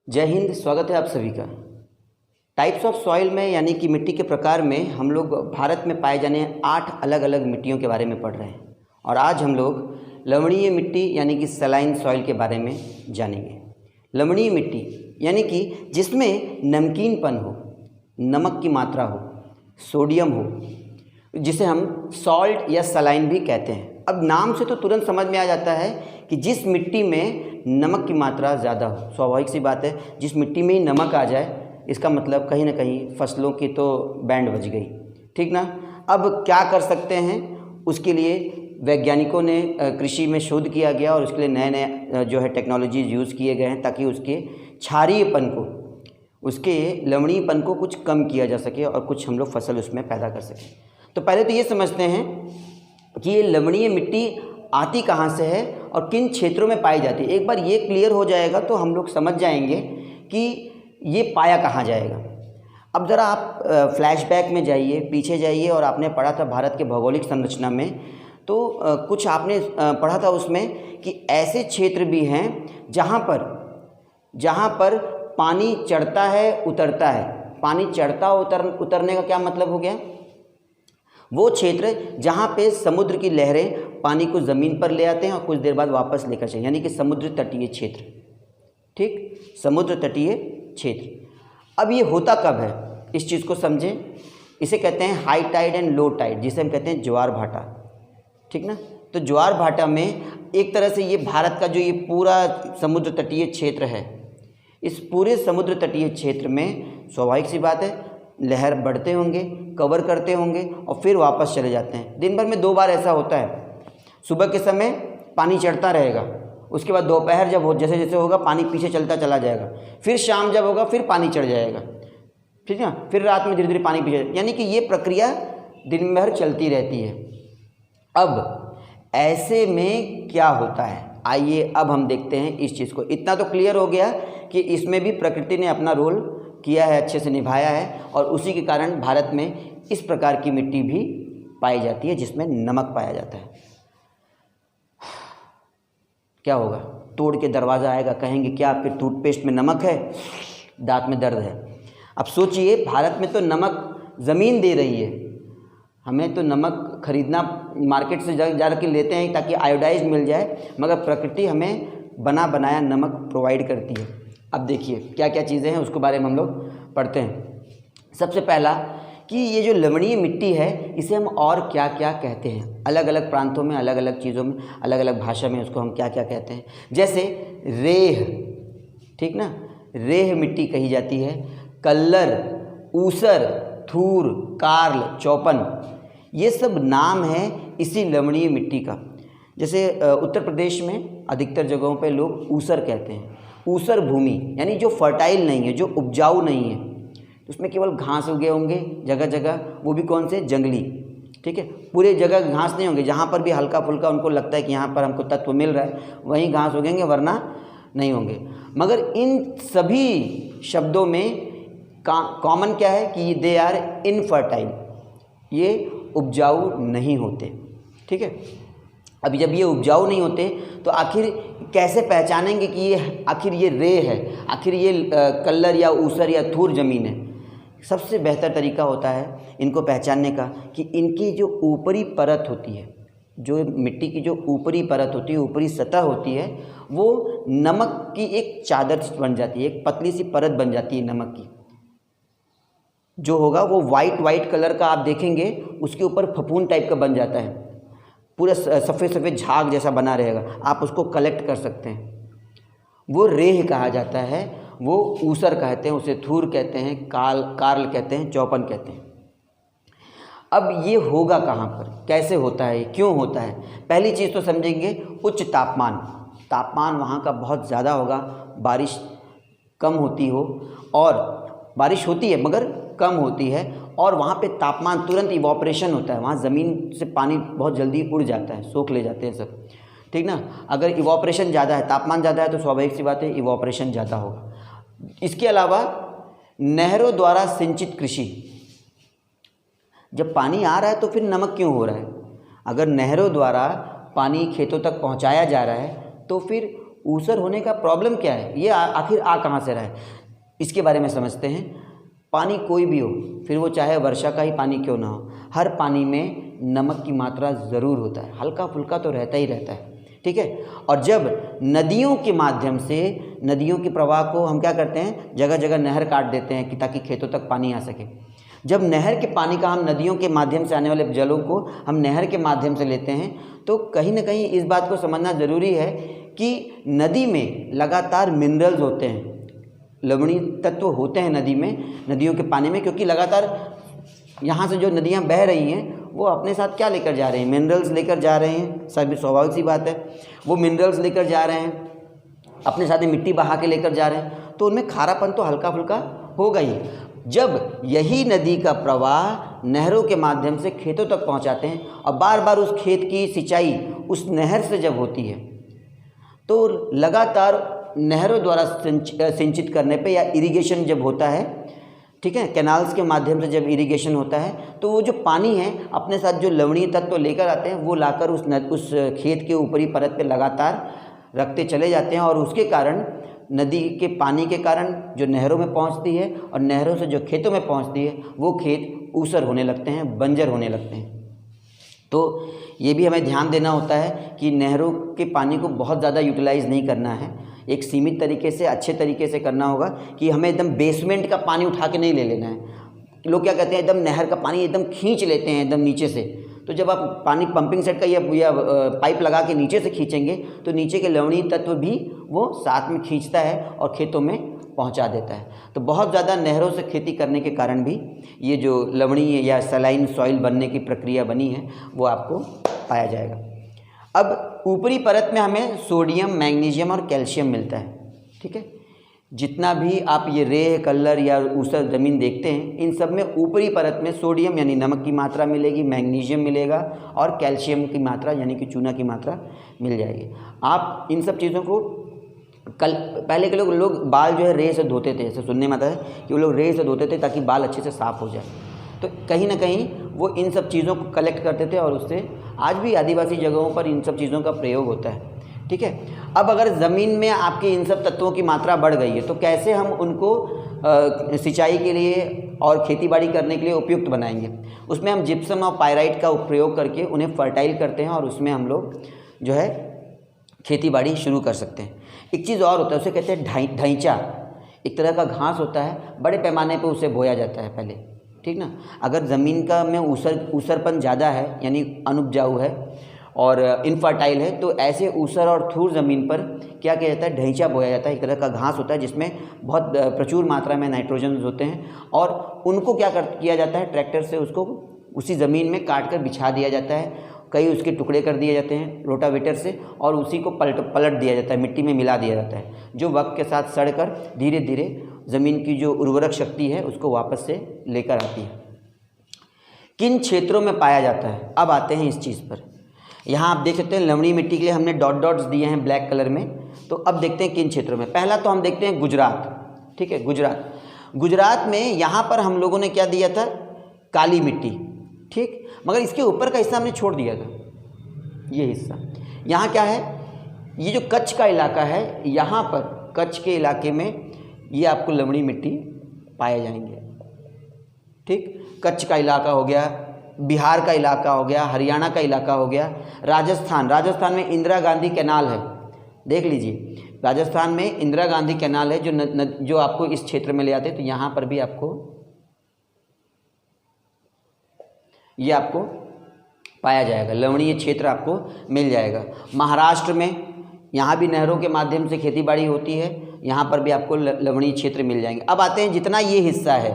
जय हिंद। स्वागत है आप सभी का। टाइप्स ऑफ सॉइल में यानी कि मिट्टी के प्रकार में हम लोग भारत में पाए जाने 8 अलग अलग मिट्टियों के बारे में पढ़ रहे हैं और आज हम लोग लवणीय मिट्टी यानी कि सलाइन सॉइल के बारे में जानेंगे। लवणीय मिट्टी यानी कि जिसमें नमकीनपन हो, नमक की मात्रा हो, सोडियम हो, जिसे हम सॉल्ट या सलाइन भी कहते हैं। अब नाम से तो तुरंत समझ में आ जाता है कि जिस मिट्टी में नमक की मात्रा ज़्यादा हो। स्वाभाविक सी बात है, जिस मिट्टी में ही नमक आ जाए इसका मतलब कहीं ना कहीं फसलों की तो बैंड बज गई, ठीक ना। अब क्या कर सकते हैं, उसके लिए वैज्ञानिकों ने कृषि में शोध किया गया और उसके लिए नए नए जो है टेक्नोलॉजीज यूज़ किए गए हैं ताकि उसके क्षारीयपन को, उसके लवणीयपन को कुछ कम किया जा सके और कुछ हम लोग फसल उसमें पैदा कर सकें। तो पहले तो ये समझते हैं कि ये लवणीय मिट्टी आती कहाँ से है और किन क्षेत्रों में पाई जाती है। एक बार ये क्लियर हो जाएगा तो हम लोग समझ जाएंगे कि ये पाया कहाँ जाएगा। अब ज़रा आप फ्लैशबैक में जाइए, पीछे जाइए और आपने पढ़ा था भारत के भौगोलिक संरचना में, तो कुछ आपने पढ़ा था उसमें कि ऐसे क्षेत्र भी हैं जहाँ पर पानी चढ़ता है उतरता है। पानी चढ़ता उतरने का क्या मतलब हो गया? वो क्षेत्र जहाँ पे समुद्र की लहरें पानी को ज़मीन पर ले आते हैं और कुछ देर बाद वापस लेकर चले, यानी कि समुद्र तटीय क्षेत्र। ठीक, समुद्र तटीय क्षेत्र। अब ये होता कब है, इस चीज़ को समझें। इसे कहते हैं high tide and low tide, जिसे हम कहते हैं ज्वार भाटा, ठीक ना। तो ज्वार भाटा में एक तरह से ये भारत का जो ये पूरा समुद्र तटीय क्षेत्र है, इस पूरे समुद्र तटीय क्षेत्र में स्वाभाविक सी बात है लहर बढ़ते होंगे, कवर करते होंगे और फिर वापस चले जाते हैं। दिन भर में 2 बार ऐसा होता है। सुबह के समय पानी चढ़ता रहेगा, उसके बाद दोपहर जब जैसे जैसे होगा पानी पीछे चलता चला जाएगा, फिर शाम जब होगा फिर पानी चढ़ जाएगा, ठीक है। फिर रात में धीरे धीरे पानी पीछे, यानी कि ये प्रक्रिया दिन भर चलती रहती है। अब ऐसे में क्या होता है, आइए अब हम देखते हैं इस चीज़ को। इतना तो क्लियर हो गया कि इसमें भी प्रकृति ने अपना रोल किया है, अच्छे से निभाया है और उसी के कारण भारत में इस प्रकार की मिट्टी भी पाई जाती है जिसमें नमक पाया जाता है। क्या होगा? तोड़ के दरवाज़ा आएगा, कहेंगे क्या आपके टूथपेस्ट में नमक है, दांत में दर्द है। अब सोचिए, भारत में तो नमक ज़मीन दे रही है, हमें तो नमक खरीदना मार्केट से जा के लेते हैं ताकि आयोडाइज मिल जाए, मगर प्रकृति हमें बना बनाया नमक प्रोवाइड करती है। अब देखिए क्या क्या चीज़ें हैं, उसके बारे में हम लोग पढ़ते हैं। सबसे पहला कि ये जो लवणीय मिट्टी है इसे हम और क्या क्या कहते हैं। अलग अलग प्रांतों में, अलग अलग चीज़ों में, अलग अलग भाषा में उसको हम क्या क्या कहते हैं। जैसे रेह, ठीक ना, रेह मिट्टी कही जाती है। कल्लर, ऊसर, थूर, कार्ल, चौपन, ये सब नाम है इसी लवणीय मिट्टी का। जैसे उत्तर प्रदेश में अधिकतर जगहों पे लोग ऊसर कहते हैं। ऊसर भूमि यानी जो फर्टाइल नहीं है, जो उपजाऊ नहीं है, उसमें केवल घास उगे होंगे जगह जगह, वो भी कौन से? जंगली, ठीक है। पूरे जगह घास नहीं होंगे, जहाँ पर भी हल्का फुल्का उनको लगता है कि यहाँ पर हमको तत्व मिल रहा है वहीं घास उगेंगे, वरना नहीं होंगे। मगर इन सभी शब्दों में कॉमन क्या है कि दे आर इनफर्टाइल, ये उपजाऊ नहीं होते, ठीक है। अब जब ये उपजाऊ नहीं होते तो आखिर कैसे पहचानेंगे कि ये आखिर ये रेह है, आखिर ये कल्लर या ऊसर या थूर ज़मीन है? सबसे बेहतर तरीका होता है इनको पहचानने का कि इनकी जो ऊपरी परत होती है, जो मिट्टी की जो ऊपरी परत होती है, ऊपरी सतह होती है, वो नमक की एक चादर बन जाती है, एक पतली सी परत बन जाती है नमक की। जो होगा वो वाइट कलर का आप देखेंगे, उसके ऊपर फफूंद टाइप का बन जाता है, पूरा सफ़ेद सफ़ेद झाग जैसा बना रहेगा, आप उसको कलेक्ट कर सकते हैं। वो रेह कहा जाता है, वो ऊसर कहते हैं, उसे थूर कहते हैं, कार्ल कहते हैं, चौपन कहते हैं। अब ये होगा कहाँ पर, कैसे होता है, क्यों होता है? पहली चीज़ तो समझेंगे उच्च तापमान वहाँ का बहुत ज़्यादा होगा, बारिश कम होती हो, और बारिश होती है मगर कम होती है, और वहाँ पे तापमान तुरंत इवॉपरेशन होता है, वहाँ ज़मीन से पानी बहुत जल्दी उड़ जाता है, सोख ले जाते हैं सब, ठीक ना। अगर इवॉपरेशन ज़्यादा है, तापमान ज़्यादा है, तो स्वाभाविक सी बात है इवॉपरेशन ज़्यादा होगा। इसके अलावा नहरों द्वारा सिंचित कृषि, जब पानी आ रहा है तो फिर नमक क्यों हो रहा है? अगर नहरों द्वारा पानी खेतों तक पहुँचाया जा रहा है तो फिर ऊसर होने का प्रॉब्लम क्या है, ये आखिर आ कहाँ से रहा है, इसके बारे में समझते हैं। पानी कोई भी हो, फिर वो चाहे वर्षा का ही पानी क्यों ना हो, हर पानी में नमक की मात्रा ज़रूर होता है, हल्का फुल्का तो रहता ही रहता है, ठीक है। और जब नदियों के माध्यम से, नदियों के प्रवाह को हम क्या करते हैं, जगह जगह नहर काट देते हैं कि ताकि खेतों तक पानी आ सके। जब नहर के पानी का हम नदियों के माध्यम से आने वाले जलों को हम नहर के माध्यम से लेते हैं, तो कहीं ना कहीं इस बात को समझना ज़रूरी है कि नदी में लगातार मिनरल्स होते हैं, लवणीय तत्व होते हैं नदी में, नदियों के पानी में, क्योंकि लगातार यहाँ से जो नदियाँ बह रही हैं वो अपने साथ क्या लेकर जा रहे हैं, मिनरल्स लेकर जा रहे हैं, सब स्वाभाविक सी बात है। वो मिनरल्स लेकर जा रहे हैं, अपने साथ मिट्टी बहा के लेकर जा रहे हैं, तो उनमें खारापन तो हल्का फुल्का होगा ही। जब यही नदी का प्रवाह नहरों के माध्यम से खेतों तक पहुंचाते हैं और बार बार उस खेत की सिंचाई उस नहर से जब होती है, तो लगातार नहरों द्वारा सिंचित करने पे या इरिगेशन जब होता है, ठीक है, कैनाल्स के माध्यम से जब इरिगेशन होता है, तो वो जो पानी है अपने साथ जो लवणीय तत्व लेकर आते हैं वो लाकर उस खेत के ऊपरी परत पे लगातार रखते चले जाते हैं, और उसके कारण नदी के पानी के कारण जो नहरों में पहुंचती है और नहरों से जो खेतों में पहुंचती है वो खेत ऊसर होने लगते हैं, बंजर होने लगते हैं। तो ये भी हमें ध्यान देना होता है कि नहरों के पानी को बहुत ज़्यादा यूटिलाइज़ नहीं करना है, एक सीमित तरीके से, अच्छे तरीके से करना होगा कि हमें एकदम बेसमेंट का पानी उठा के नहीं ले लेना है। लोग क्या कहते हैं, एकदम नहर का पानी एकदम खींच लेते हैं एकदम नीचे से, तो जब आप पानी पंपिंग सेट का या पाइप लगा के नीचे से खींचेंगे तो नीचे के लवणीय तत्व भी वो साथ में खींचता है और खेतों में पहुंचा देता है। तो बहुत ज़्यादा नहरों से खेती करने के कारण भी ये जो लवणीय या सलाइन सॉइल बनने की प्रक्रिया बनी है वो आपको पाया जाएगा। अब ऊपरी परत में हमें सोडियम, मैग्नीशियम और कैल्शियम मिलता है, ठीक है। जितना भी आप ये रेह, कल्लर या ऊसर ज़मीन देखते हैं, इन सब में ऊपरी परत में सोडियम यानी नमक की मात्रा मिलेगी, मैग्नीशियम मिलेगा और कैल्शियम की मात्रा यानी कि चूना की मात्रा मिल जाएगी। आप इन सब चीज़ों को पहले के लोग बाल जो है रेह से धोते थे, जैसे सुनने में आता है कि वो लोग रेह से धोते थे ताकि बाल अच्छे से साफ़ हो जाए। तो कहीं ना कहीं वो इन सब चीज़ों को कलेक्ट करते थे और उससे आज भी आदिवासी जगहों पर इन सब चीज़ों का प्रयोग होता है, ठीक है। अब अगर ज़मीन में आपके इन सब तत्वों की मात्रा बढ़ गई है तो कैसे हम उनको सिंचाई के लिए और खेतीबाड़ी करने के लिए उपयुक्त बनाएंगे। उसमें हम जिप्सम और पायराइट का प्रयोग करके उन्हें फर्टाइल करते हैं और उसमें हम लोग जो है खेतीबाड़ी शुरू कर सकते हैं। एक चीज़ और होता है, उसे कहते हैं ढैंचा। एक तरह का घास होता है, बड़े पैमाने पर उसे बोया जाता है पहले, ठीक ना। अगर ज़मीन का में ऊसरपन ज़्यादा है यानी अनुपजाऊ है और इनफर्टाइल है, तो ऐसे ऊसर और थूर ज़मीन पर क्या किया जाता है, ढैंचा बोया जाता है। एक तरह का घास होता है जिसमें बहुत प्रचुर मात्रा में नाइट्रोजन होते हैं और उनको किया जाता है, ट्रैक्टर से उसको उसी ज़मीन में काट कर बिछा दिया जाता है। कई उसके टुकड़े कर दिए जाते हैं रोटावेटर से और उसी को पलट दिया जाता है, मिट्टी में मिला दिया जाता है, जो वक्त के साथ सड़कर धीरे धीरे ज़मीन की जो उर्वरक शक्ति है उसको वापस से लेकर आती है। किन क्षेत्रों में पाया जाता है, अब आते हैं इस चीज़ पर। यहाँ आप देख सकते हैं लवणीय मिट्टी के लिए हमने डॉट्स दिए हैं ब्लैक कलर में। तो अब देखते हैं किन क्षेत्रों में। पहला तो हम देखते हैं गुजरात, ठीक है। गुजरात में यहाँ पर हम लोगों ने क्या दिया था, काली मिट्टी, ठीक। मगर इसके ऊपर का हिस्सा हमने छोड़ दिया था, ये हिस्सा। यहाँ क्या है, ये जो कच्छ का इलाका है, यहाँ पर कच्छ के इलाके में ये आपको लवणीय मिट्टी पाए जाएंगे, ठीक। कच्छ का इलाका हो गया, बिहार का इलाका हो गया, हरियाणा का इलाका हो गया, राजस्थान में इंदिरा गांधी कैनाल है, देख लीजिए। राजस्थान में इंदिरा गांधी कैनाल है जो आपको इस क्षेत्र में ले आते हैं, तो यहाँ पर भी ये आपको पाया जाएगा, लवणीय क्षेत्र आपको मिल जाएगा। महाराष्ट्र में यहाँ भी नहरों के माध्यम से खेतीबाड़ी होती है, यहाँ पर भी आपको लवणीय क्षेत्र मिल जाएंगे। अब आते हैं जितना ये हिस्सा है,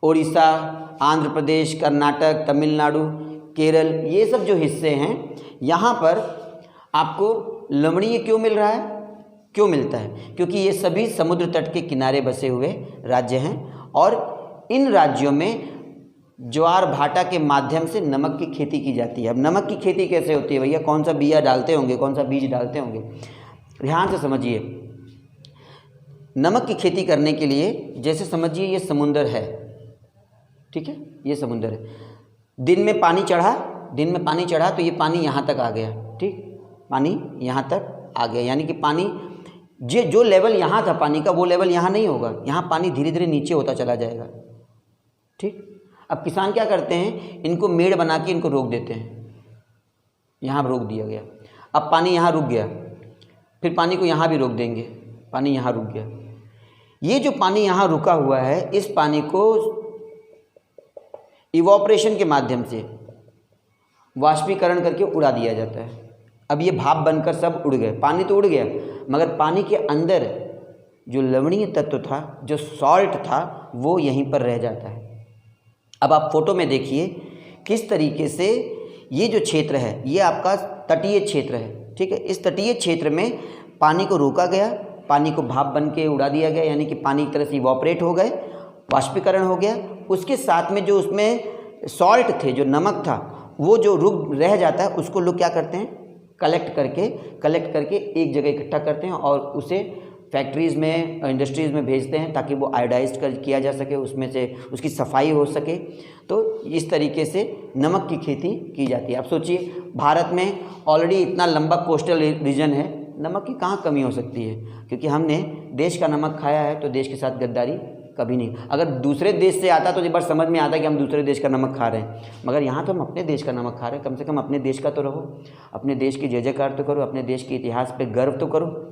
उड़ीसा, आंध्र प्रदेश, कर्नाटक, तमिलनाडु, केरल, ये सब जो हिस्से हैं, यहाँ पर आपको लवणीय क्यों मिल रहा है, क्यों मिलता है, क्योंकि ये सभी समुद्र तट के किनारे बसे हुए राज्य हैं और इन राज्यों में ज्वार भाटा के माध्यम से नमक की खेती की जाती है। अब नमक की खेती कैसे होती है भैया, कौन सा बिया डालते होंगे, कौन सा बीज डालते होंगे, ध्यान से समझिए। नमक की खेती करने के लिए जैसे समझिए ये समुंदर है, ठीक है, ये समुंदर है। दिन में पानी चढ़ा तो ये पानी यहाँ तक आ गया, ठीक, पानी यहाँ तक आ गया, यानी कि पानी जो लेवल यहाँ था पानी का वो लेवल यहाँ नहीं होगा, यहाँ पानी धीरे धीरे नीचे होता चला जाएगा। ठीक, अब किसान क्या करते हैं, इनको मेड़ बना के इनको रोक देते हैं, यहाँ रोक दिया गया, अब पानी यहाँ रुक गया, फिर पानी को यहाँ भी रोक देंगे, पानी यहाँ रुक गया। ये जो पानी यहाँ रुका हुआ है इस पानी को इवोपरेशन के माध्यम से वाष्पीकरण करके उड़ा दिया जाता है। अब ये भाप बनकर सब उड़ गए, पानी तो उड़ गया मगर पानी के अंदर जो लवणीय तत्व था, जो सॉल्ट था, वो यहीं पर रह जाता है। अब आप फोटो में देखिए किस तरीके से ये जो क्षेत्र है ये आपका तटीय क्षेत्र है। ठीक है, इस तटीय क्षेत्र में पानी को रोका गया, पानी को भाप बन के उड़ा दिया गया, यानी कि पानी एक तरह से इवोपरेट हो गए, वाष्पीकरण हो गया। उसके साथ में जो उसमें सॉल्ट थे, जो नमक था, वो जो रुक रह जाता है उसको लोग क्या करते हैं, कलेक्ट करके एक जगह इकट्ठा करते हैं और उसे फैक्ट्रीज़ में, इंडस्ट्रीज़ में भेजते हैं ताकि वो आयोडाइज किया जा सके, उसमें से उसकी सफाई हो सके। तो इस तरीके से नमक की खेती की जाती है। आप सोचिए भारत में ऑलरेडी इतना लंबा कोस्टल रीजन है, नमक की कहाँ कमी हो सकती है, क्योंकि हमने देश का नमक खाया है तो देश के साथ गद्दारी कभी नहीं। अगर दूसरे देश से आता तो एक बार समझ में आता कि हम दूसरे देश का नमक खा रहे हैं, मगर यहाँ तो हम अपने देश का नमक खा रहे हैं। कम से कम अपने देश का तो रहो, अपने देश की जय जयकार तो करो, अपने देश के इतिहास पे गर्व तो करो।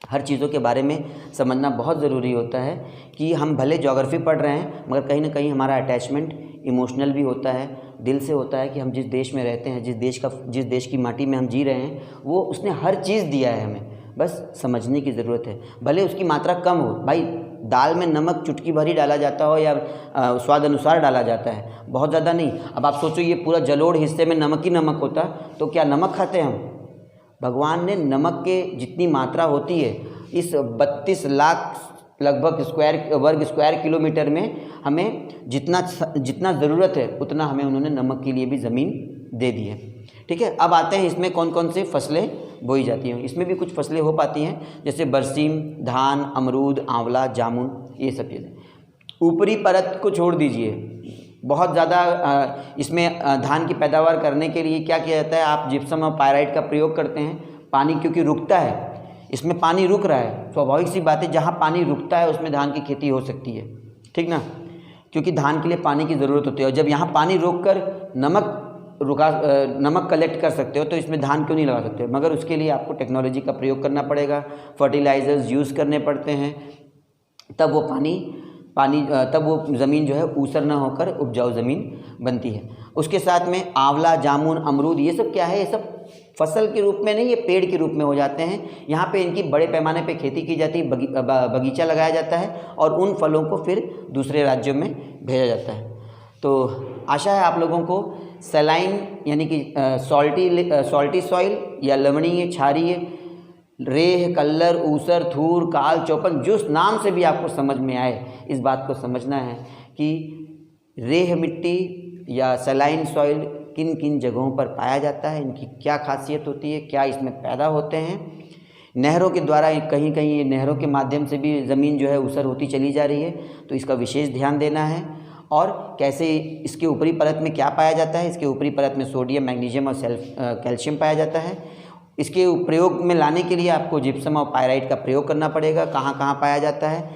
हर चीज़ों के बारे में समझना बहुत ज़रूरी होता है कि हम भले ज्योग्राफी पढ़ रहे हैं मगर कहीं ना कहीं हमारा अटैचमेंट इमोशनल भी होता है, दिल से होता है कि हम जिस देश में रहते हैं, जिस देश की माटी में हम जी रहे हैं, वो उसने हर चीज़ दिया है हमें, बस समझने की ज़रूरत है। भले उसकी मात्रा कम हो, भाई दाल में नमक चुटकी भर ही डाला जाता हो या स्वाद अनुसार डाला जाता है, बहुत ज़्यादा नहीं। अब आप सोचो ये पूरा जलोढ़ हिस्से में नमक ही नमक होता तो क्या नमक खाते हम? भगवान ने नमक के जितनी मात्रा होती है इस 32 लाख लगभग वर्ग स्क्वायर किलोमीटर में हमें जितना ज़रूरत है उतना हमें उन्होंने नमक के लिए भी ज़मीन दे दी है। ठीक है, अब आते हैं इसमें कौन कौन से फसलें बोई जाती हैं। इसमें भी कुछ फसलें हो पाती हैं जैसे बरसीम, धान, अमरूद, आंवला, जामुन, ये सब चीज़ें। ऊपरी परत को छोड़ दीजिए, बहुत ज़्यादा इसमें धान की पैदावार करने के लिए क्या किया जाता है, आप जिप्सम और पायराइट का प्रयोग करते हैं। पानी क्योंकि रुकता है, इसमें पानी रुक रहा है, स्वाभाविक सी बात है जहाँ पानी रुकता है उसमें धान की खेती हो सकती है। ठीक ना, क्योंकि धान के लिए पानी की ज़रूरत होती है और जब यहाँ पानी रोक कर नमक कलेक्ट कर सकते हो तो इसमें धान क्यों नहीं लगा सकते? मगर उसके लिए आपको टेक्नोलॉजी का प्रयोग करना पड़ेगा, फर्टिलाइज़र्स यूज़ करने पड़ते हैं, तब वो ज़मीन जो है ऊसर न होकर उपजाऊ ज़मीन बनती है। उसके साथ में आंवला, जामुन, अमरूद, ये सब क्या है, ये सब फसल के रूप में नहीं, ये पेड़ के रूप में हो जाते हैं। यहाँ पे इनकी बड़े पैमाने पे खेती की जाती है, बगीचा लगाया जाता है और उन फलों को फिर दूसरे राज्यों में भेजा जाता है। तो आशा है आप लोगों को सलाइन यानी कि सॉल्टी सॉइल या लवणीय, क्षारीय, रेह, कल्लर, ऊसर, थूर, काल, चौपन, जिस नाम से भी आपको समझ में आए, इस बात को समझना है कि रेह मिट्टी या सलाइन सॉइल किन किन जगहों पर पाया जाता है, इनकी क्या खासियत होती है, क्या इसमें पैदा होते हैं। नहरों के द्वारा कहीं कहीं ये नहरों के माध्यम से भी ज़मीन जो है ऊसर होती चली जा रही है, तो इसका विशेष ध्यान देना है। और कैसे इसके ऊपरी परत में क्या पाया जाता है, इसके ऊपरी परत में सोडियम, मैग्नीशियम और कैल्शियम पाया जाता है। इसके प्रयोग में लाने के लिए आपको जिप्सम और पायराइट का प्रयोग करना पड़ेगा। कहाँ कहाँ पाया जाता है?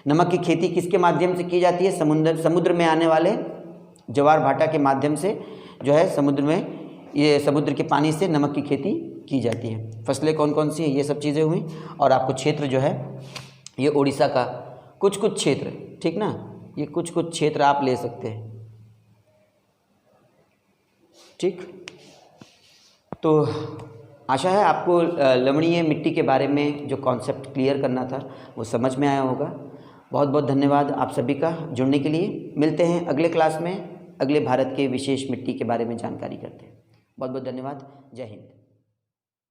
नमक की खेती किसके माध्यम से की जाती है? समुद्र में आने वाले ज्वार भाटा के माध्यम से जो है समुद्र के पानी से नमक की खेती की जाती है। फसलें कौन कौन सी हैं, ये सब चीज़ें हुई। और आपको क्षेत्र जो है ये उड़ीसा का कुछ क्षेत्र, ठीक ना, ये कुछ क्षेत्र आप ले सकते हैं। ठीक, तो आशा है आपको लवणीय मिट्टी के बारे में जो कॉन्सेप्ट क्लियर करना था वो समझ में आया होगा। बहुत बहुत धन्यवाद आप सभी का जुड़ने के लिए। मिलते हैं अगले क्लास में, अगले भारत के विशेष मिट्टी के बारे में जानकारी करते हैं। बहुत बहुत धन्यवाद। जय हिंद।